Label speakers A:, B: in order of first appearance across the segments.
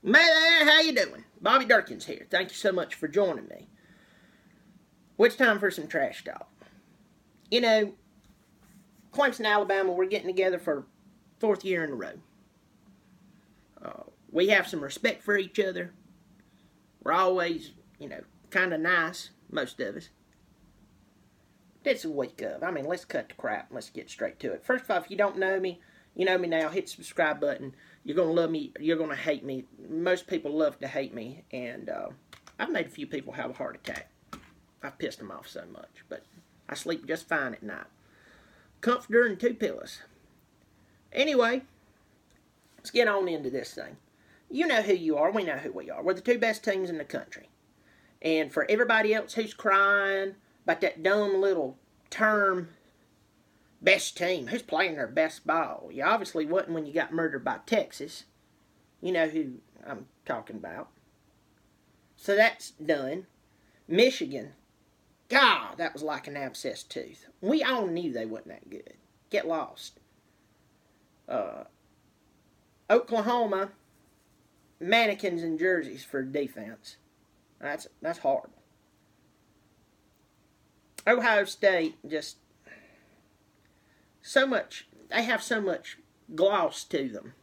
A: Hey there, how you doing? Bobby Dirkens here. Thank you so much for joining me. Well, it's time for some trash talk. You know, Clemson, Alabama, we're getting together for fourth year in a row. We have some respect for each other. We're always, kind of nice, most of us. It's a week of. Let's cut the crap and let's get straight to it. First of all, if you don't know me, you know me now. Hit the subscribe button. You're going to love me. You're going to hate me. Most people love to hate me. And I've made a few people have a heart attack. I've pissed them off so much. But I sleep just fine at night. Comforter and 2 pillows. Anyway, let's get on into this thing. You know who you are. We know who we are. We're the 2 best teams in the country. And for everybody else who's crying about that dumb little term, best team, who's playing their best ball? You obviously wasn't when you got murdered by Texas. You know who I'm talking about. So that's done. Michigan. God, that was like an abscessed tooth. We all knew they wasn't that good. Get lost. Oklahoma, mannequins and jerseys for defense. That's horrible. Ohio State, just so much, they have so much gloss to them.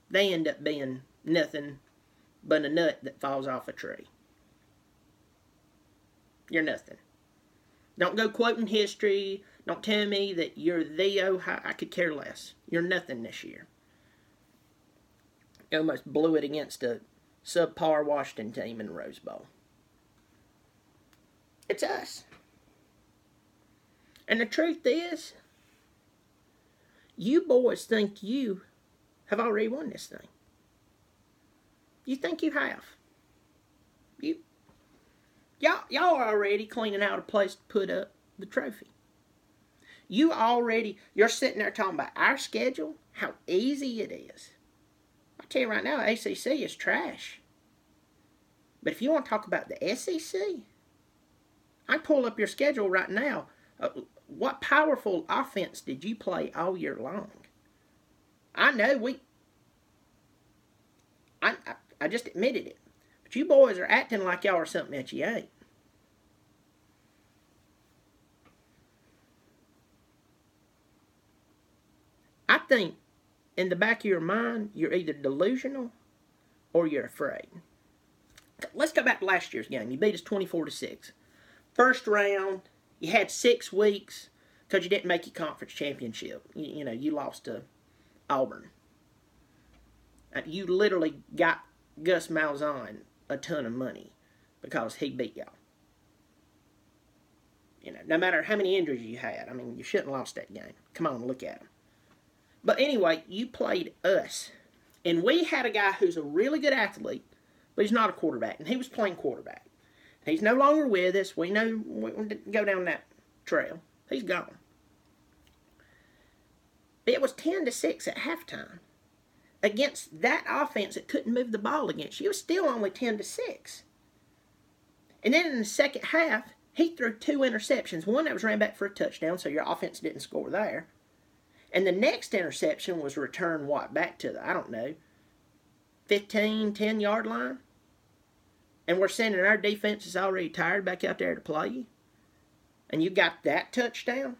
A: They end up being nothing but a nut that falls off a tree. You're nothing. Don't go quoting history. Don't tell me that you're the Ohio. I could care less. You're nothing this year. You almost blew it against a subpar Washington team in the Rose Bowl. It's us. And the truth is, you boys think you have already won this thing. You think you have. Y'all are already cleaning out a place to put up the trophy. You're sitting there talking about our schedule, how easy it is. I tell you right now, ACC is trash. But if you want to talk about the SEC, I pull up your schedule right now. What powerful offense did you play all year long? I know I just admitted it. But you boys are acting like y'all are something that you ain't. I think in the back of your mind, you're either delusional or you're afraid. Let's go back to last year's game. You beat us 24-6. First round, you had 6 weeks because you didn't make your conference championship. You lost to Auburn. You literally got Gus Malzahn a ton of money because he beat y'all. No matter how many injuries you had, you shouldn't have lost that game. Come on, look at him. But anyway, you played us. And we had a guy who's a really good athlete, but he's not a quarterback. And he was playing quarterback. He's no longer with us. We know we didn't go down that trail. He's gone. But it was 10-6 at halftime. Against that offense that couldn't move the ball against you, it was still only 10-6. And then in the second half, he threw 2 interceptions. One that was ran back for a touchdown, so your offense didn't score there. And the next interception was returned, back to the, 15, 10-yard line? And we're sending our defense is already tired back out there to play you? And you got that touchdown?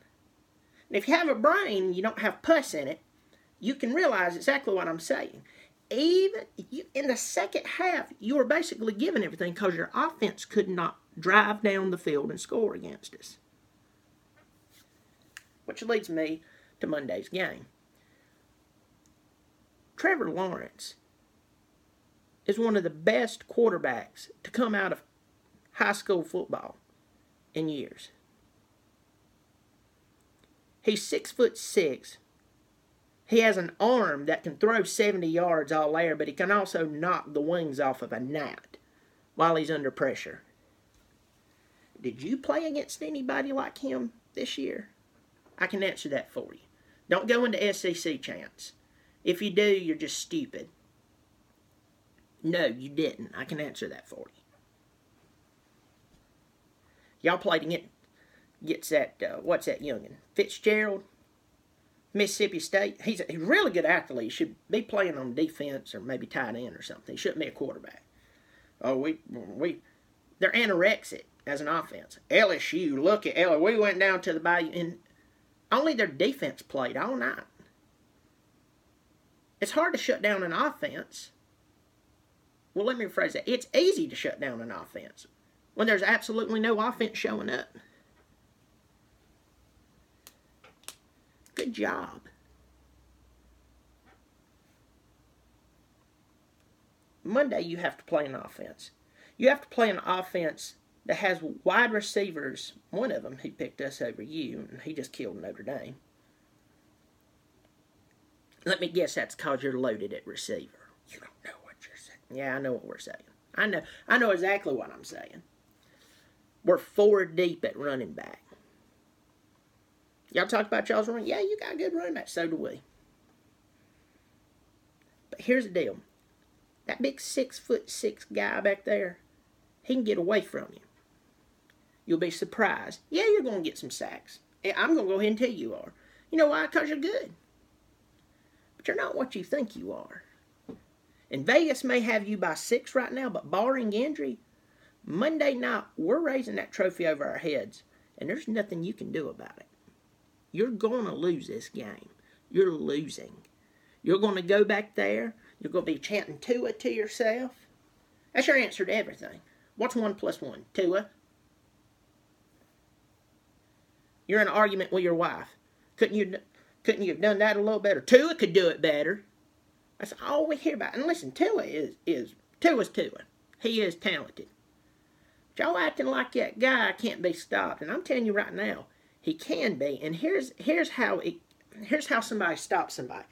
A: And if you have a brain, you don't have pus in it, you can realize exactly what I'm saying. Even in the second half, you were basically giving everything because your offense could not drive down the field and score against us. Which leads me to Monday's game. Trevor Lawrence is one of the best quarterbacks to come out of high school football in years. He's 6'6". He has an arm that can throw 70 yards all air, but he can also knock the wings off of a gnat while he's under pressure. Did you play against anybody like him this year? I can answer that for you. Don't go into SEC chants. If you do, you're just stupid. No, you didn't. I can answer that for you. Y'all played against what's that youngin? Fitzgerald? Mississippi State, he's a really good athlete. He should be playing on defense or maybe tight end or something. He shouldn't be a quarterback. Oh, they're anorexic as an offense. LSU, look at LSU. We went down to the Bayou, and only their defense played all night. It's hard to shut down an offense. Well, let me rephrase that. It's easy to shut down an offense when there's absolutely no offense showing up. Good job. Monday, you have to play an offense. You have to play an offense that has wide receivers. One of them, he picked us over you, and he just killed Notre Dame. Let me guess that's because you're loaded at receiver. You don't know what you're saying. Yeah, I know what we're saying. I know exactly what I'm saying. We're 4 deep at running back. Y'all talk about y'all's running. Yeah, you got a good running back. So do we. But here's the deal. That big 6'6" guy back there, he can get away from you. You'll be surprised. Yeah, you're going to get some sacks. I'm going to go ahead and tell you are. You know why? Because you're good. But you're not what you think you are. And Vegas may have you by 6 right now, but barring injury, Monday night, we're raising that trophy over our heads, and there's nothing you can do about it. You're going to lose this game. You're losing. You're going to go back there. You're going to be chanting Tua to yourself. That's your answer to everything. What's 1 + 1? Tua. You're in an argument with your wife. Couldn't you have done that a little better? Tua could do it better. That's all we hear about. And listen, Tua's Tua. He is talented. But y'all acting like that guy can't be stopped. And I'm telling you right now, he can be. And here's how somebody stops somebody.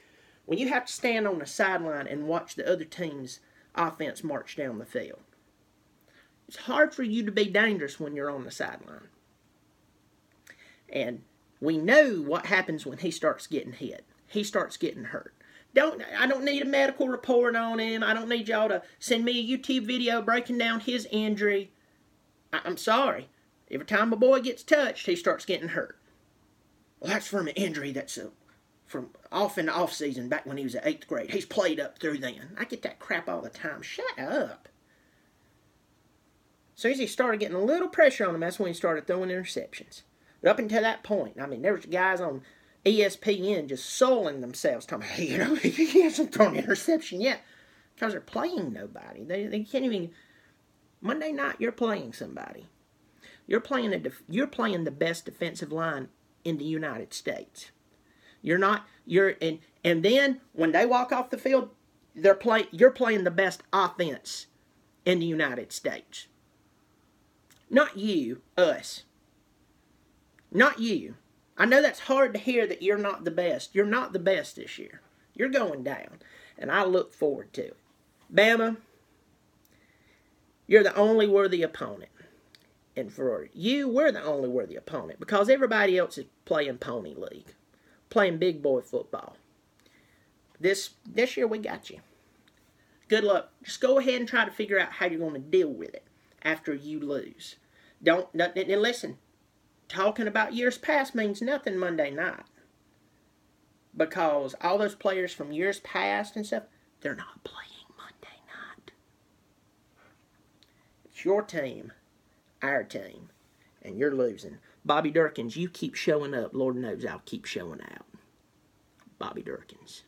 A: When you have to stand on the sideline and watch the other team's offense march down the field. It's hard for you to be dangerous when you're on the sideline. And we know what happens when he starts getting hit. He starts getting hurt. I don't need a medical report on him. I don't need y'all to send me a YouTube video breaking down his injury. I'm sorry. Every time a boy gets touched, he starts getting hurt. Well, that's from an injury that's from off in the off season back when he was at 8th grade. He's played up through then. I get that crap all the time. Shut up. As soon as he started getting a little pressure on him, that's when he started throwing interceptions. But up until that point, I mean, there was guys on ESPN just soiling themselves, talking about, hey, he hasn't thrown an interception yet. Because they're playing nobody. They can't even... Monday night, you're playing somebody. You're playing the best defensive line in the United States. And then when they walk off the field, you're playing the best offense in the United States. Not you, us. Not you. I know that's hard to hear that you're not the best. You're not the best this year. You're going down. And I look forward to it. Bama, you're the only worthy opponent. And for you, we're the only worthy opponent. Because everybody else is playing Pony League. Playing big boy football. This year, we got you. Good luck. Just go ahead and try to figure out how you're going to deal with it after you lose. And listen, talking about years past means nothing Monday night. Because all those players from years past and stuff, they're not playing Monday night. It's your team, our team, and you're losing. Bobby Dirkens, you keep showing up. Lord knows I'll keep showing out. Bobby Dirkens.